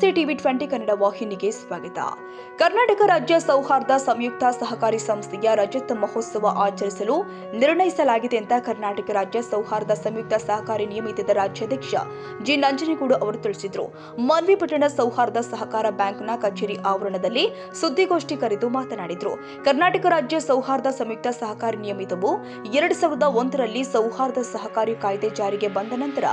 ನಮಸ್ತೆ ಟಿವಿ 20 ಕನ್ನಡ ವಾಹಿನಿಗೆ ಸ್ವಾಗತ. ಕರ್ನಾಟಕ ರಾಜ್ಯ ಸೌಹಾರ್ದ ಸಂಯುಕ್ತ ಸಹಕಾರಿ ಸಂಸ್ಥೆಯ ರಜತ ಮಹೋತ್ಸವ ಆಚರಿಸಲು ನಿರ್ಣಯಿಸಲಾಗಿದೆ ಅಂತ ಕರ್ನಾಟಕ ರಾಜ್ಯ ಸೌಹಾರ್ದ ಸಂಯುಕ್ತ ಸಹಕಾರಿ ನಿಯಮಿತದ ರಾಜ್ಯಾಧ್ಯಕ್ಷ ಜಿ ನಂಜನಗೂಡು ಅವರು ತಿಳಿಸಿದರು. ಮನ್ವಿಪಟ್ಟಣ ಸೌಹಾರ್ದ ಸಹಕಾರ ಬ್ಯಾಂಕ್ನ ಕಚೇರಿ ಆವರಣದಲ್ಲಿ ಸುದ್ದಿಗೋಷ್ಠಿ ಕರೆದು ಮಾತನಾಡಿದರು. ಕರ್ನಾಟಕ ರಾಜ್ಯ ಸೌಹಾರ್ದ ಸಂಯುಕ್ತ ಸಹಕಾರಿ ನಿಯಮಿತವು 2001ರಲ್ಲಿ ಸೌಹಾರ್ದ ಸಹಕಾರಿ ಕಾಯ್ದೆ ಜಾರಿಗೆ ಬಂದ ನಂತರ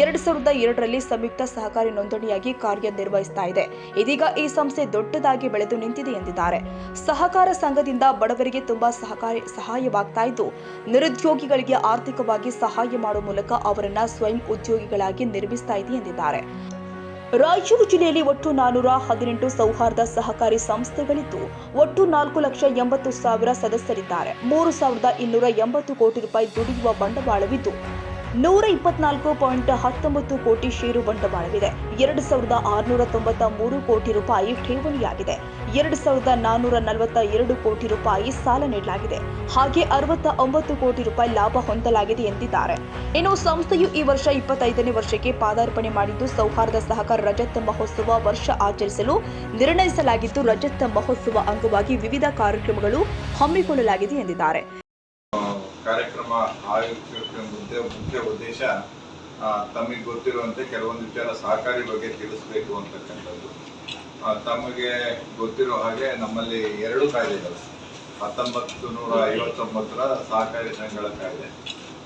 2002ರಲ್ಲಿ ಸಂಯುಕ್ತ ಸಹಕಾರಿ ನೋಂದಣಿಯಾಗಿ ಕಾರ್ಯನಿರ್ವಹಿಸ್ತಾ ಇದೆ. ಇದೀಗ ಈ ಸಂಸ್ಥೆ ದೊಡ್ಡದಾಗಿ ಬೆಳೆದು ನಿಂತಿದೆ ಎಂದಿದ್ದಾರೆ. ಸಹಕಾರ ಸಂಘದಿಂದ ಬಡವರಿಗೆ ತುಂಬಾ ಸಹಾಯವಾಗ್ತಾ ಇದ್ದು, ನಿರುದ್ಯೋಗಿಗಳಿಗೆ ಆರ್ಥಿಕವಾಗಿ ಸಹಾಯ ಮಾಡುವ ಮೂಲಕ ಅವರನ್ನ ಸ್ವಯಂ ಉದ್ಯೋಗಿಗಳಾಗಿ ನಿರ್ಮಿಸ್ತಾ ಇದೆ ಎಂದಿದ್ದಾರೆ. ರಾಯಚೂರು ಜಿಲ್ಲೆಯಲ್ಲಿ ಒಟ್ಟು 418 ಸೌಹಾರ್ದ ಸಹಕಾರಿ ಸಂಸ್ಥೆಗಳಿದ್ದು, ಒಟ್ಟು 4,80,000 ಸದಸ್ಯರಿದ್ದಾರೆ. 3,280 ಕೋಟಿ ರೂಪಾಯಿ ದುಡಿಯುವ ಬಂಡವಾಳವಿದ್ದು, 124.19 ಕೋಟಿ ಷೇರು ಬಂಡವಾಳವಿದೆ. 2,693 ಕೋಟಿ ರೂಪಾಯಿ ಠೇವಣಿಯಾಗಿದೆ. 2,442 ಕೋಟಿ ರೂಪಾಯಿ ಸಾಲ ನೀಡಲಾಗಿದೆ. ಹಾಗೆ 69 ಕೋಟಿ ರೂಪಾಯಿ ಲಾಭ ಹೊಂದಲಾಗಿದೆ ಎಂದಿದ್ದಾರೆ. ಇನ್ನು ಸಂಸ್ಥೆಯು ಈ ವರ್ಷ 25ನೇ ವರ್ಷಕ್ಕೆ ಪಾದಾರ್ಪಣೆ ಮಾಡಿದ್ದು, ಸೌಹಾರ್ದ ಸಹಕಾರ ರಜತ ಮಹೋತ್ಸವ ವರ್ಷ ಆಚರಿಸಲು ನಿರ್ಣಯಿಸಲಾಗಿದ್ದು, ರಜತ ಮಹೋತ್ಸವ ಅಂಗವಾಗಿ ವಿವಿಧ ಕಾರ್ಯಕ್ರಮಗಳು ಹಮ್ಮಿಕೊಳ್ಳಲಾಗಿದೆ ಎಂದಿದ್ದಾರೆ. ಕಾರ್ಯಕ್ರಮ ಆಯೋಜಿಸುವ ಮುಖ್ಯ ಉದ್ದೇಶ ತಮಗೆ ಗೊತ್ತಿರುವಂತೆ ಕೆಲವೊಂದು ವಿಚಾರ ಸಹಕಾರಿ ಬಗ್ಗೆ ತಿಳಿಸಬೇಕು ಅಂತಕ್ಕಂಥದ್ದು. ತಮಗೆ ಗೊತ್ತಿರೋ ಹಾಗೆ ನಮ್ಮಲ್ಲಿ 2 ಕಾಯ್ದೆಗಳು, 1959ರ ಸಹಕಾರಿ ಸಂಘಗಳ ಕಾಯ್ದೆ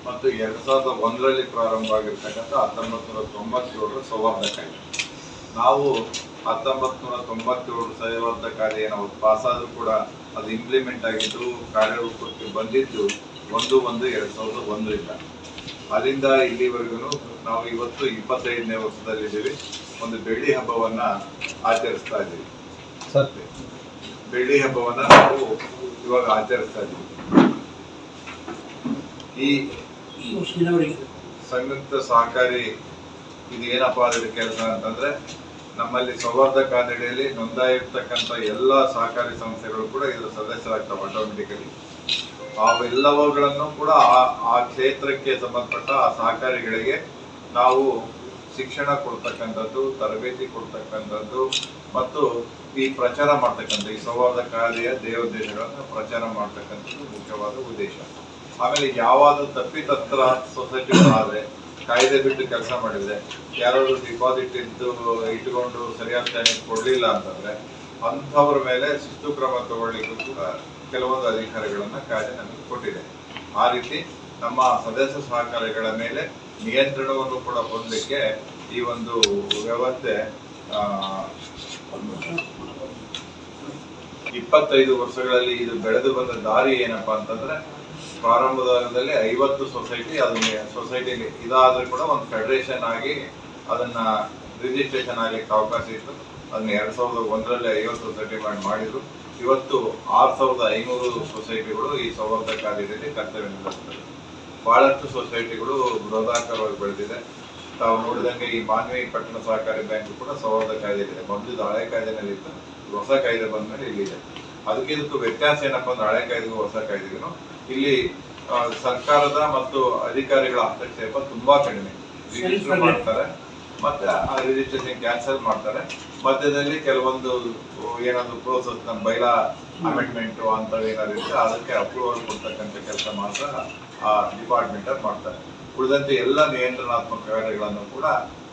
ಮತ್ತು 2001ರಲ್ಲಿ ಪ್ರಾರಂಭ ಆಗಿರ್ತಕ್ಕಂಥ 1997ರ ಸೌಹಾರ್ದ ಕಾಯ್ದೆ. ನಾವು 1997 ಸೌಹಾರ್ದ ಕಾಯ್ದೆ ನಾವು ಪಾಸಾದರೂ ಕೂಡ ಅದು ಇಂಪ್ಲಿಮೆಂಟ್ ಆಗಿದ್ದು, ಕಾರ್ಯರೂಪಕ್ಕೆ ಬಂದಿದ್ದು 1/1/2001ರಿಂದ. ಅಲ್ಲಿಂದ ಇಲ್ಲಿವರೆಗೂ ನಾವು ಇವತ್ತು 25ನೇ ವರ್ಷದಲ್ಲಿದ್ದೀವಿ. ಒಂದು ಬೆಳ್ಳಿ ಹಬ್ಬವನ್ನ ಆಚರಿಸ್ತಾ ಇದ್ದೀವಿ. ಬೆಳ್ಳಿ ಹಬ್ಬವನ್ನ ನಾವು ಇವಾಗ ಆಚರಿಸ್ತಾ ಇದ್ದೀವಿ. ಈ ಸಂಯುಕ್ತ ಸಹಕಾರಿ ಇದು ಏನಪ್ಪಾ ಅದರ ಕೆಲಸ ಅಂತಂದ್ರೆ, ನಮ್ಮಲ್ಲಿ ಸೌಹಾರ್ದ ಕಾಯ್ದೆಯಲ್ಲಿ ನೋಂದಾಯಿರ್ತಕ್ಕಂಥ ಎಲ್ಲ ಸಹಕಾರಿ ಸಂಸ್ಥೆಗಳು ಕೂಡ ಇದರ ಸದಸ್ಯರಾಗ್ತವೆ ಆಟೋಮೆಟಿಕಲಿ. ಅವೆಲ್ಲವುಗಳನ್ನು ಕೂಡ ಆ ಕ್ಷೇತ್ರಕ್ಕೆ ಸಂಬಂಧಪಟ್ಟ ಆ ಸಹಕಾರಿಗಳಿಗೆ ನಾವು ಶಿಕ್ಷಣ ಕೊಡ್ತಕ್ಕಂಥದ್ದು, ತರಬೇತಿ ಕೊಡ್ತಕ್ಕಂಥದ್ದು ಮತ್ತು ಈ ಪ್ರಚಾರ ಮಾಡ್ತಕ್ಕಂಥ ಈ ಸೌಹಾರ್ದ ಕಾಯ್ದೆಯ ದೇವೋದ್ದೇಶಗಳನ್ನು ಪ್ರಚಾರ ಮಾಡ್ತಕ್ಕಂಥದ್ದು ಮುಖ್ಯವಾದ ಉದ್ದೇಶ. ಆಮೇಲೆ ಯಾವಾದರೂ ತಪ್ಪಿತಸ್ತ್ರ ಸೊಸೈಟಿಗಳಾದರೆ, ಕಾಯ್ದೆ ಬಿಟ್ಟು ಕೆಲಸ ಮಾಡಿದರೆ, ಯಾರಾದರೂ ಡಿಪಾಸಿಟ್ ಇಟ್ಟುಕೊಂಡು ಸರಿಯಾದ ಟೈಮಿಗೆ ಕೊಡಲಿಲ್ಲ ಅಂತಂದರೆ ಅಂಥವ್ರ ಮೇಲೆ ಶಿಸ್ತು ಕ್ರಮ ತಗೊಳ್ಳಿಕ್ಕೂ ಕೂಡ ಕೆಲವೊಂದು ಅಧಿಕಾರಿಗಳನ್ನು ಕಾಯ್ದೆ ನಮಗೆ ಕೊಟ್ಟಿದೆ. ಆ ರೀತಿ ನಮ್ಮ ಸದಸ್ಯ ಸಹಕಾರಿಗಳ ಮೇಲೆ ನಿಯಂತ್ರಣವನ್ನು ಕೂಡ ಹೊಂದಲಿಕ್ಕೆ ಈ ಒಂದು ವ್ಯವಸ್ಥೆ 25 ವರ್ಷಗಳಲ್ಲಿ ಇದು ಬೆಳೆದು ಬಂದ ದಾರಿ ಏನಪ್ಪಾ ಅಂತಂದ್ರೆ, ಪ್ರಾರಂಭದಲ್ಲಿ 50 ಸೊಸೈಟಿ, ಅದನ್ನ ಸೊಸೈಟಿಲಿ ಇದಾದ್ರೂ ಕೂಡ ಒಂದು ಫೆಡರೇಷನ್ ಆಗಿ ಅದನ್ನ ರಿಜಿಸ್ಟ್ರೇಷನ್ ಆಗಲಿಕ್ಕೆ ಅವಕಾಶ ಇತ್ತು. ಅದನ್ನ 2001ರಲ್ಲಿ 50 ಸೊಸೈಟಿ ಮಾಡಿದ್ರು. ಇವತ್ತು 6,500 ಸೊಸೈಟಿಗಳು ಈ ಸೌಹಾರ್ದ ಕಾಯ್ದೆಯಲ್ಲಿ ಕರ್ತವ್ಯ ನಿರ್ವಹಿಸ್ತವೆ. ಬಹಳಷ್ಟು ಸೊಸೈಟಿಗಳು ಬೃಹದಾಕಾರವಾಗಿ ಬೆಳೆದಿದೆ. ತಾವು ನೋಡಿದಂಗೆ ಈ ಮಾನ್ವಿಪಟ್ಟಣ ಸಹಕಾರಿ ಬ್ಯಾಂಕ್ ಕೂಡ ಸೌಹಾರ್ದ ಕಾಯ್ದೆಯಿದೆ. ಮೊದಲು ಹಳೆ ಕಾಯ್ದೆನಲ್ಲಿ ಇತ್ತು, ಹೊಸ ಕಾಯ್ದೆ ಬಂದ್ಮೇಲೆ ಇಲ್ಲಿದೆ. ಅದಕ್ಕೆ ಇದಕ್ಕೂ ವ್ಯತ್ಯಾಸ ಏನಪ್ಪಾ ಅಂದ್ರೆ, ಹಳೆ ಕಾಯ್ದೆಗೂ ಹೊಸ ಕಾಯ್ದೆಗೂ ಇಲ್ಲಿ ಸರ್ಕಾರದ ಮತ್ತು ಅಧಿಕಾರಿಗಳ ಹಸ್ತಕ್ಷೇಪ ತುಂಬಾ ಕಡಿಮೆ. ರಿಜಿಸ್ಟರ್ ಮಾಡ್ತಾರೆ ಮತ್ತೆ ಆ ರಿಜಿಸ್ಟ್ರೇಷನ್ ಕ್ಯಾನ್ಸಲ್ ಮಾಡ್ತಾರೆ. ಮಧ್ಯದಲ್ಲಿ ಕೆಲವೊಂದು ಏನಾದ್ರು ಪ್ರೋಸೆಸ್, ನಮ್ಮ ಬೈಲಾ ಅಮೆಂಡ್ಮೆಂಟ್ ಅಂತೇಳಿ ಏನಾದ್ರು ಇರುತ್ತೆ, ಅದಕ್ಕೆ ಅಪ್ರೂವಲ್ ಕೊಡ್ತಕ್ಕಂಥ ಕೆಲಸ ಮಾತ್ರ ಆ ಡಿಪಾರ್ಟ್ಮೆಂಟ್ ಮಾಡ್ತಾರೆ. ಉಳಿದಂತೆ ಎಲ್ಲ ನಿಯಂತ್ರಣಾತ್ಮಕ ಕಾರ್ಯಗಳನ್ನು ಕೂಡ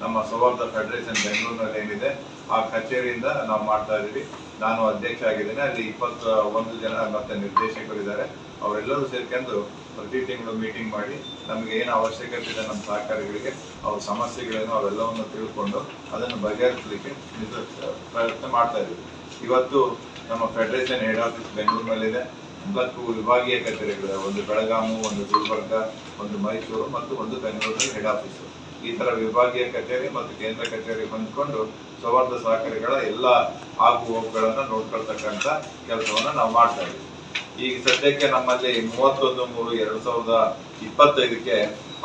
ನಮ್ಮ ಸೌಹಾರ್ದ ಫೆಡರೇಷನ್ ಬೆಂಗಳೂರಿನಲ್ಲಿ ಏನಿದೆ ಆ ಕಚೇರಿಯಿಂದ ನಾವು ಮಾಡ್ತಾ ಇದ್ದೀವಿ. ನಾನು ಅಧ್ಯಕ್ಷ ಆಗಿದ್ದೇನೆ. ಅಲ್ಲಿ 21 ಜನ ಮತ್ತೆ ನಿರ್ದೇಶಕರಿದ್ದಾರೆ. ಅವರೆಲ್ಲರೂ ಸೇರ್ಕೊಂಡು ಪ್ರತಿ ತಿಂಗಳು ಮೀಟಿಂಗ್ ಮಾಡಿ ನಮಗೆ ಏನು ಅವಶ್ಯಕತೆ ಇದೆ ನಮ್ಮ ಸಹಕಾರಿಗಳಿಗೆ, ಅವ್ರ ಸಮಸ್ಯೆಗಳೇನು ಅವೆಲ್ಲವನ್ನು ತಿಳ್ಕೊಂಡು ಅದನ್ನು ಬಗೆಹರಿಸಲಿಕ್ಕೆ ಪ್ರಯತ್ನ ಮಾಡ್ತಾ ಇದ್ದೀವಿ. ಇವತ್ತು ನಮ್ಮ ಫೆಡರೇಷನ್ ಹೆಡ್ ಆಫೀಸ್ ಬೆಂಗಳೂರಿನಲ್ಲಿದೆ. 4 ವಿಭಾಗೀಯ ಕಚೇರಿಗಳಿದೆ. ಒಂದು ಬೆಳಗಾವಿ, ಒಂದು ಗುಲ್ಬರ್ಗ, ಒಂದು ಮೈಸೂರು ಮತ್ತು ಒಂದು ಬೆಂಗಳೂರಲ್ಲಿ ಹೆಡ್ ಆಫೀಸು. ಈ ತರ ವಿಭಾಗೀಯ ಕಚೇರಿ ಮತ್ತು ಕೇಂದ್ರ ಕಚೇರಿ ಹೊಂದ್ಕೊಂಡು ಸೌಹಾರ್ದ ಸಹಕಾರಿಗಳ ಎಲ್ಲ ಆಗು ಹೋಗುಗಳನ್ನು ನೋಡ್ಕೊಳ್ತಕ್ಕಂಥ ಕೆಲಸವನ್ನ ನಾವು ಮಾಡ್ತಾ ಇದ್ದೀವಿ. ಈಗ ಸದ್ಯಕ್ಕೆ ನಮ್ಮಲ್ಲಿ 31/3/2025ಕ್ಕೆ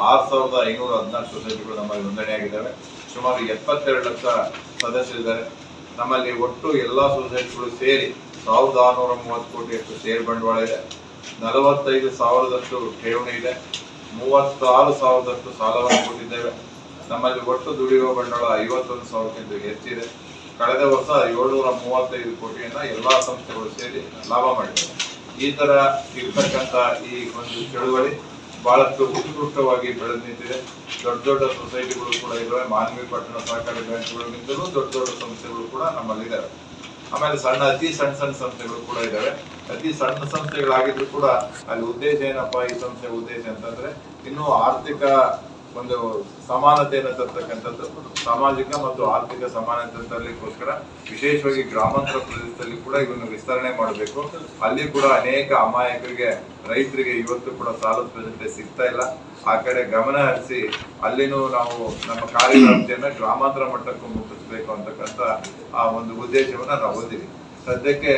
6,514 ಸೊಸೈಟಿಗಳು ನಮ್ಮಲ್ಲಿ ನೋಂದಣಿಯಾಗಿದ್ದಾವೆ. ಸುಮಾರು 72 ಲಕ್ಷ ಸದಸ್ಯರಿದ್ದಾರೆ. ನಮ್ಮಲ್ಲಿ ಒಟ್ಟು ಎಲ್ಲ ಸೊಸೈಟಿಗಳು ಸೇರಿ 1,630 ಕೋಟಿಯಷ್ಟು ಷೇರ್ ಬಂಡವಾಳ ಇದೆ. 45,000ದಷ್ಟು ಠೇವಣಿ ಇದೆ. 36,000ದಷ್ಟು ಸಾಲವನ್ನು ಕೊಟ್ಟಿದ್ದೇವೆ. ನಮ್ಮಲ್ಲಿ ಒಟ್ಟು ದುಡಿಯುವ ಬಂಡವಾಳ 51,000ಕ್ಕಿಂತ ಹೆಚ್ಚಿದೆ. ಕಳೆದ ವರ್ಷ 735 ಕೋಟಿಯನ್ನ ಎಲ್ಲಾ ಸಂಸ್ಥೆಗಳು ಸೇರಿ ಲಾಭ ಮಾಡಿದ್ದಾರೆ. ಈ ತರ ಇರ್ತಕ್ಕಂಥ ಈ ಒಂದು ಚಳುವಳಿ ಬಹಳಷ್ಟು ಉತ್ಕೃಷ್ಟವಾಗಿ ಬೆಳೆದು ನಿಂತಿದೆ. ದೊಡ್ಡ ದೊಡ್ಡ ಸೊಸೈಟಿಗಳು ಕೂಡ ಇದ್ದಾವೆ. ಮಾನವಿ ಪಟ್ಟಣ ಸಹಕಾರಿ ಬ್ಯಾಂಕ್ಗಳಿಗಿಂತಲೂ ದೊಡ್ಡ ದೊಡ್ಡ ಸಂಸ್ಥೆಗಳು ಕೂಡ ನಮ್ಮಲ್ಲಿದ್ದಾವೆ. ಆಮೇಲೆ ಅತಿ ಸಣ್ಣ ಸಂಸ್ಥೆಗಳು ಕೂಡ ಇದ್ದಾವೆ. ಅತಿ ಸಣ್ಣ ಸಂಸ್ಥೆಗಳಾಗಿದ್ರು ಕೂಡ ಅಲ್ಲಿ ಉದ್ದೇಶ ಏನಪ್ಪಾ, ಈ ಸಂಸ್ಥೆ ಉದ್ದೇಶ ಅಂತಂದ್ರೆ ಇನ್ನೂ ಆರ್ಥಿಕ ಒಂದು ಸಮಾನತೆಯನ್ನು ತರ್ತಕ್ಕಂಥದ್ದು, ಸಾಮಾಜಿಕ ಮತ್ತು ಆರ್ಥಿಕ ಸಮಾನತೆ ತರಲಿಕ್ಕೋಸ್ಕರ ವಿಶೇಷವಾಗಿ ಗ್ರಾಮಾಂತರ ಪ್ರದೇಶದಲ್ಲಿ ಕೂಡ ಇವನ್ನ ವಿಸ್ತರಣೆ ಮಾಡಬೇಕು. ಅಲ್ಲಿ ಕೂಡ ಅನೇಕ ಅಮಾಯಕರಿಗೆ, ರೈತರಿಗೆ ಇವತ್ತು ಕೂಡ ಸಾಲದ ಫೆಸಿಲಿಟಿ ಸಿಗ್ತಾ ಇಲ್ಲ. ಆ ಕಡೆ ಗಮನ ಹರಿಸಿ ಅಲ್ಲಿನೂ ನಾವು ನಮ್ಮ ಕಾರ್ಯವ್ಯಾಪ್ತಿಯನ್ನ ಗ್ರಾಮಾಂತರ ಮಟ್ಟಕ್ಕೂ ಮುಟ್ಟಿಸ್ಬೇಕು ಅಂತಕ್ಕಂಥ ಆ ಒಂದು ಉದ್ದೇಶವನ್ನ ನಾವು ಹೊಂದಿದ್ದೀವಿ. ಸದ್ಯಕ್ಕೆ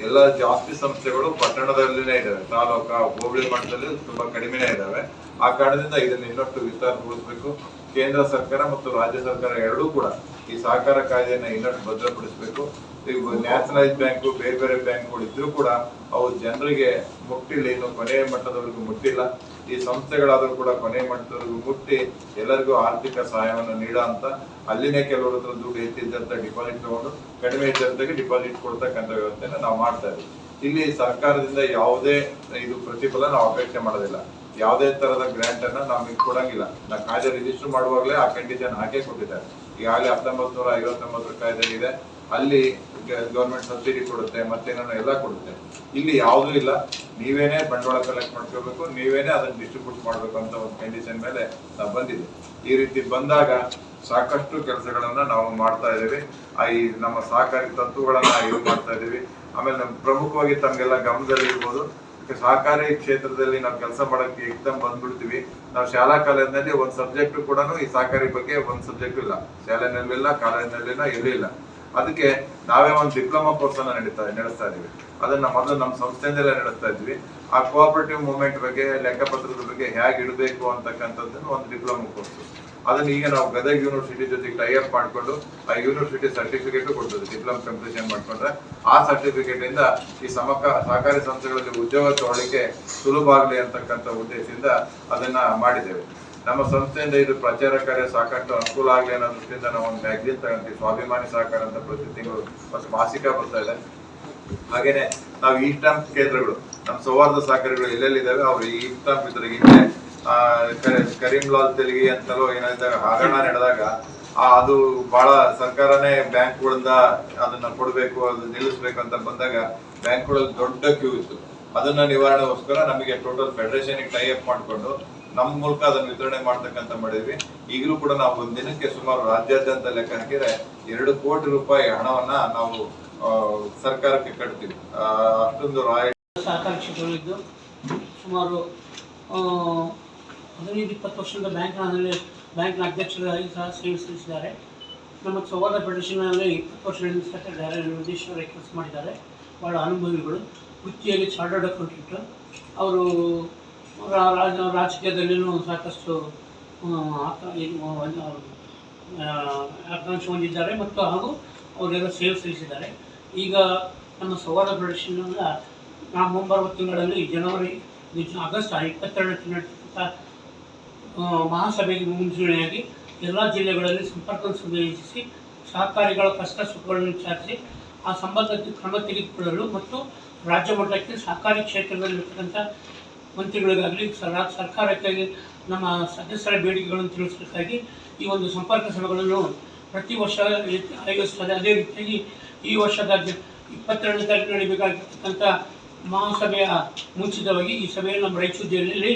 ಎಲ್ಲ ಜಾಸ್ತಿ ಸಂಸ್ಥೆಗಳು ಪಟ್ಟಣದಲ್ಲಿನೇ ಇದ್ದಾವೆ. ತಾಲೂಕಾ ಹೋಬಳಿ ಮಟ್ಟದಲ್ಲಿ ತುಂಬಾ ಕಡಿಮೆನೇ ಇದ್ದಾವೆ. ಆ ಕಾರಣದಿಂದ ಇದನ್ನು ಇನ್ನಷ್ಟು ವಿಸ್ತಾರಗೊಳಿಸಬೇಕು. ಕೇಂದ್ರ ಸರ್ಕಾರ ಮತ್ತು ರಾಜ್ಯ ಸರ್ಕಾರ ಎರಡೂ ಕೂಡ ಈ ಸಹಕಾರ ಕಾಯ್ದೆಯನ್ನ ಇನ್ನಷ್ಟು ಭದ್ರಪಡಿಸಬೇಕು. ಈಗ ನ್ಯಾಷನಲೈಸ್ ಬ್ಯಾಂಕು, ಬೇರೆ ಬೇರೆ ಬ್ಯಾಂಕ್ಗಳು ಇದ್ರೂ ಕೂಡ ಅವು ಜನರಿಗೆ ಮುಟ್ಟಿಲ್ಲ, ಇನ್ನು ಕೊನೆಯ ಮಟ್ಟದವರೆಗೂ ಮುಟ್ಟಿಲ್ಲ. ಈ ಸಂಸ್ಥೆಗಳಾದ್ರೂ ಕೂಡ ಕೊನೆಯ ಮಟ್ಟದವರೆಗೂ ಮುಟ್ಟಿ ಎಲ್ಲರಿಗೂ ಆರ್ಥಿಕ ಸಹಾಯವನ್ನು ನೀಡೋ ಅಂತ ಅಲ್ಲಿನೇ ಕೆಲವರ ಹತ್ರ ದುಡ್ಡು ಹೆಚ್ಚಿದ್ದಂತ ಡಿಪಾಸಿಟ್ ತಗೊಂಡು ಕಡಿಮೆ ಇದ್ದಂತೆಗೆ ಡಿಪಾಸಿಟ್ ಕೊಡ್ತಕ್ಕಂಥ ವ್ಯವಸ್ಥೆನ ನಾವು ಮಾಡ್ತಾ ಇದ್ದೀವಿ. ಇಲ್ಲಿ ಸರ್ಕಾರದಿಂದ ಯಾವುದೇ ಇದು ಪ್ರತಿಫಲ ನಾವು ಅಪೇಕ್ಷೆ ಮಾಡೋದಿಲ್ಲ. ಯಾವುದೇ ತರದ ಗ್ರಾಂಟ್ ಅನ್ನ ನಮಗೆ ಕೊಡಂಗಿಲ್ಲ. ನಾವು ಕಾಯ್ದೆ ರಿಜಿಸ್ಟರ್ ಮಾಡುವಾಗಲೇ ಆ ಕಂಡೀಷನ್ ಹಾಕೇ ಕೊಟ್ಟಿದ್ದಾರೆ. ಈಗಾಗಲೇ 1959 ಕಾಯ್ದೆ ಇದೆ. ಅಲ್ಲಿ ಗೌರ್ಮೆಂಟ್ ಸಬ್ಸಿಡಿ ಕೊಡುತ್ತೆ, ಮತ್ತೇನೋ ಎಲ್ಲ ಕೊಡುತ್ತೆ. ಇಲ್ಲಿ ಯಾವುದೂ ಇಲ್ಲ. ನೀವೇನೇ ಬಂಡವಾಳ ಕಲೆಕ್ಟ್ ಮಾಡ್ಕೋಬೇಕು, ನೀವೇನೇ ಅದನ್ನ ಡಿಸ್ಟ್ರಿಬ್ಯೂಟ್ ಮಾಡ್ಬೇಕು ಅಂತ ಒಂದು ಕಂಡೀಷನ್ ಮೇಲೆ ನಾವು ಬಂದಿದೆ. ಈ ರೀತಿ ಬಂದಾಗ ಸಾಕಷ್ಟು ಕೆಲಸಗಳನ್ನ ನಾವು ಮಾಡ್ತಾ ಇದ್ದೀವಿ. ಈ ನಮ್ಮ ಸಹಕಾರಿ ತತ್ವಗಳನ್ನ ಯೂಸ್ ಮಾಡ್ತಾ ಇದ್ದೀವಿ. ಆಮೇಲೆ ನಮ್ ಪ್ರಮುಖವಾಗಿ ತಮ್ಗೆಲ್ಲ ಗಮನದಲ್ಲಿ ಇರ್ಬೋದು, ಸಹಕಾರಿ ಕ್ಷೇತ್ರದಲ್ಲಿ ನಾವು ಕೆಲಸ ಮಾಡಕ್ಕೆ ಏಕದಮ್ ಬಂದ್ಬಿಡ್ತೀವಿ. ನಾವು ಶಾಲಾ ಕಾಲೇಜಿನಲ್ಲಿ ಒಂದು ಸಬ್ಜೆಕ್ಟ್ ಕೂಡ ಈ ಸಹಕಾರಿ ಬಗ್ಗೆ ಒಂದು ಸಬ್ಜೆಕ್ಟ್ ಇಲ್ಲ. ಶಾಲೆನಲ್ಲಿಲ್ಲ, ಕಾಲೇಜಿನಲ್ಲಿಲ್ಲ, ಎಲ್ಲೂ ಇಲ್ಲ. ಅದಕ್ಕೆ ನಾವೇ ಒಂದು ಡಿಪ್ಲೊಮಾ ಕೋರ್ಸ್ ಅನ್ನ ನಡೆಸ್ತಾ ಇದೀವಿ. ಅದನ್ನ ಮೊದಲು ನಮ್ಮ ಸಂಸ್ಥೆಯಿಂದಲೇ ನಡೆಸ್ತಾ ಇದ್ವಿ. ಆ ಕೋಆಪರೇಟಿವ್ ಮೂವ್ಮೆಂಟ್ ಬಗ್ಗೆ, ಲೆಕ್ಕಪತ್ರದ ಬಗ್ಗೆ ಹೇಗೆ ಇಡಬೇಕು ಅಂತಕ್ಕಂಥದ್ದನ್ನು ಒಂದು ಡಿಪ್ಲೊಮಾ ಕೋರ್ಸ್. ಅದನ್ನ ಈಗ ನಾವು ಗದಗ ಯೂನಿವರ್ಸಿಟಿ ಜೊತೆಗೆ ಟೈ ಅಪ್ ಮಾಡಿಕೊಂಡು ಆ ಯೂನಿವರ್ಸಿಟಿ ಸರ್ಟಿಫಿಕೇಟ್ ಕೊಡ್ತದೆ. ಡಿಪ್ಲೊಮಾ ಕಂಪ್ಲೀಷನ್ ಮಾಡ್ಕೊಂಡ್ರೆ ಆ ಸರ್ಟಿಫಿಕೇಟ್ ಇಂದ ಈ ಸಹಕಾರಿ ಸಂಸ್ಥೆಗಳಲ್ಲಿ ಉದ್ಯೋಗ ತಗೊಳ್ಳಿಕ್ಕೆ ಸುಲಭ ಆಗಲಿ ಅಂತಕ್ಕಂಥ ಉದ್ದೇಶದಿಂದ ಅದನ್ನ ಮಾಡಿದ್ದೇವೆ. ನಮ್ಮ ಸಂಸ್ಥೆಯಿಂದ ಇದು ಪ್ರಚಾರ ಕಾರ್ಯ ಸಾಕಷ್ಟು ಅನುಕೂಲ ಆಗಲಿ ಅನ್ನೋ ದೃಷ್ಟಿಯಿಂದ ನಾವು ಒಂದು ಮ್ಯಾಗ್ಜಿನ್ ತಗೊಂತೀವಿ. ಸ್ವಾಭಿಮಾನಿ ಸಹಕಾರ ಅಂತ ಪ್ರತಿ ತಿಂಗಳು ಮತ್ತು ಮಾಸಿಕ ಬರ್ತಾ ಇದೆ. ಹಾಗೇನೆ ನಾವು ಈ ಸ್ಟಾಂಪ್ ಕೇಂದ್ರಗಳು, ನಮ್ಮ ಸೌಹಾರ್ದ ಸಹಕಾರಿಗಳು ಎಲ್ಲೆಲ್ಲಿದ್ದಾವೆ ಅವ್ರು ಈ ಸ್ಟಾಂಪ್ ಇದ್ರೆ ಹಿಂದೆ ಕರೀಂಲಾಲ್ ತೆಲಗಿ ಅಂತಲೋ ಏನಾದಾಗ ಹಗರಣ ನಡೆದಾಗ ಅದು ಬಹಳ ಸರ್ಕಾರನೇ ಬ್ಯಾಂಕ್ಗಳಿಂದ ಅದನ್ನ ಕೊಡ್ಬೇಕು, ಅದು ನಿಲ್ಲಿಸ್ಬೇಕು ಅಂತ ಬಂದಾಗ ಬ್ಯಾಂಕ್ಗಳಲ್ಲಿ ದೊಡ್ಡ ಕ್ಯೂ ಇತ್ತು. ಅದನ್ನ ನಿವಾರಣೆಗೋಸ್ಕರ ನಮಗೆ ಟೋಟಲ್ ಫೆಡರೇಷನ್ ಟೈ ಅಪ್ ಮಾಡಿಕೊಂಡು ನಮ್ಮ ಮೂಲಕ ಅದನ್ನ ವಿತರಣೆ ಮಾಡ್ತಕ್ಕಂಥ ಮಾಡಿದ್ವಿ. ಈಗಲೂ ಕೂಡ ನಾವು ಒಂದು ದಿನಕ್ಕೆ ಸುಮಾರು ರಾಜ್ಯಾದ್ಯಂತ ಲೆಕ್ಕ ಹಾಕಿದ್ರೆ 2 ಕೋಟಿ ರೂಪಾಯಿ ಹಣವನ್ನ ನಾವು ಸರ್ಕಾರಕ್ಕೆ ಕಟ್ತೀವಿ. ಅಷ್ಟೊಂದು ಸಹಕಾರಿ ಕ್ಷೇತ್ರಗಳಿದ್ದು ಸುಮಾರು 15-20 ವರ್ಷದಿಂದ ಬ್ಯಾಂಕ್ನ ಅಧ್ಯಕ್ಷರಾಗಿ ಸಹ ಸೇವೆ ಸಲ್ಲಿಸಿದ್ದಾರೆ. ನಮ್ಮ ಸೌಹಾರ್ದ ಫೆಡರೇಷನ್ನಲ್ಲಿ 20 ವರ್ಷಗಳಿಂದ ಸಹ ನಿರ್ದೇಶಕರಾಗಿ ಕೆಲಸ ಮಾಡಿದ್ದಾರೆ. ಭಾಳ ಅನುಭವಿಗಳು. ವೃತ್ತಿಯಲ್ಲಿ ಚಾರ್ಟರ್ಡ್ ಅಕೌಂಟೆಂಟ್. ಅವರು ರಾಜಕೀಯದಲ್ಲಿಯೂ ಸಾಕಷ್ಟು ಆಕಾಂಕ್ಷೆ ಹೊಂದಿದ್ದಾರೆ ಮತ್ತು ಹಾಗೂ ಅವರೆಲ್ಲ ಸೇವೆ ಸಲ್ಲಿಸಿದ್ದಾರೆ. ಈಗ ನಮ್ಮ ಸೌಹಾರ್ದ ಫೆಡರೇಷನ್ನಿಂದ ನಾವು ಮುಂಬರುವ ತಿಂಗಳಲ್ಲಿ ಆಗಸ್ಟ್ 22 ನಡೆಸಿದಂಥ ಮಹಾಸಭೆಗೆ ಮುಂಚೂಣಿಯಾಗಿ ಎಲ್ಲ ಜಿಲ್ಲೆಗಳಲ್ಲಿ ಸಂಪರ್ಕ ಸಭೆ ನಡೆಸಿ ಸಹಕಾರಿಗಳ ಕಷ್ಟ ಸುಖಗಳನ್ನು ವಿಚಾರಿಸಿ ಆ ಸಂಬಂಧಕ್ಕೆ ಕ್ರಮ ತೆಗೆದುಕೊಳ್ಳಲು ಮತ್ತು ರಾಜ್ಯ ಮಟ್ಟಕ್ಕೆ ಸಹಕಾರಿ ಕ್ಷೇತ್ರದಲ್ಲಿರ್ತಕ್ಕಂಥ ಮಂತ್ರಿಗಳಿಗಾಗಲಿ ಸರ್ಕಾರಕ್ಕಾಗಿ ನಮ್ಮ ಸದಸ್ಯರ ಬೇಡಿಕೆಗಳನ್ನು ತಿಳಿಸಬೇಕಾಗಿ ಈ ಒಂದು ಸಂಪರ್ಕ ಸಭೆಗಳನ್ನು ಪ್ರತಿ ವರ್ಷ ಆಯೋಜಿಸುತ್ತದೆ. ಅದೇ ರೀತಿಯಾಗಿ ಈ ವರ್ಷದ 22ನೇ ತಾರೀಕು ನಡೀಬೇಕಾಗಿರ್ತಕ್ಕಂಥ ಮಹಾಸಭೆಯ ಮುಂಚಿತವಾಗಿ ಈ ಸಭೆಯನ್ನು ನಮ್ಮ ರಾಯಚೂರು ಜಿಲ್ಲೆಯಲ್ಲಿ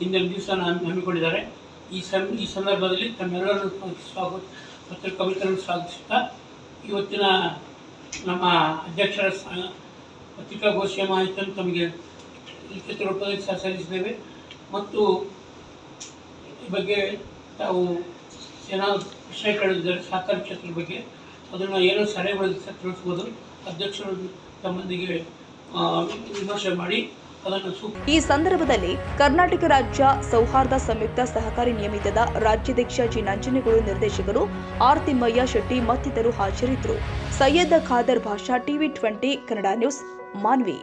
ಇಂದಿನ ದಿವಸ ಹಮ್ಮಿಕೊಂಡಿದ್ದಾರೆ. ಈ ಸಂದರ್ಭದಲ್ಲಿ ತಮ್ಮೆಲ್ಲರನ್ನು ಸ್ವಾಗತ ಪತ್ರಿಕಾ ಮಿತ್ರರನ್ನು ಸ್ವಾಗತಿಸುತ್ತಾ ಇವತ್ತಿನ ನಮ್ಮ ಅಧ್ಯಕ್ಷರ ಪತ್ರಿಕಾಗೋಷ್ಠಿಯ ಮಾಹಿತಿಯನ್ನು ತಮಗೆ ಲಿಖಿತ ರೂಪದಲ್ಲಿ ಸಹ ಸಲ್ಲಿಸಿದ್ದೇವೆ ಮತ್ತು ಈ ಬಗ್ಗೆ ತಾವು ಏನಾದರೂ ಪ್ರಶ್ನೆ ಕೇಳಿದ್ದಾರೆ ಸಹಕಾರಿ ಕ್ಷೇತ್ರದ ಬಗ್ಗೆ ಅದನ್ನು ಏನೋ ಸಲಹೆ ಸಹ ತಿಳಿಸ್ಬೋದು. ಅಧ್ಯಕ್ಷರು ತಮ್ಮೊಂದಿಗೆ ವಿಮರ್ಶೆ ಮಾಡಿ ಈ ಸಂದರ್ಭದಲ್ಲಿ ಕರ್ನಾಟಕ ರಾಜ್ಯ ಸೌಹಾರ್ದ ಸಂಯುಕ್ತ ಸಹಕಾರಿ ನಿಯಮಿತದ ರಾಜ್ಯಾಧ್ಯಕ್ಷ ಜಿ ನಂಜನಗೂಡು, ನಿರ್ದೇಶಕರು ಆರ್ ತಿಮ್ಮಯ್ಯ ಶೆಟ್ಟಿ ಮತ್ತಿತರರು ಹಾಜರಿದ್ದರು. ಸೈಯದ್ ಖಾದರ್ ಭಾಷಾ, TV 20 ಕನ್ನಡ ನ್ಯೂಸ್, ಮಾನ್ವಿ.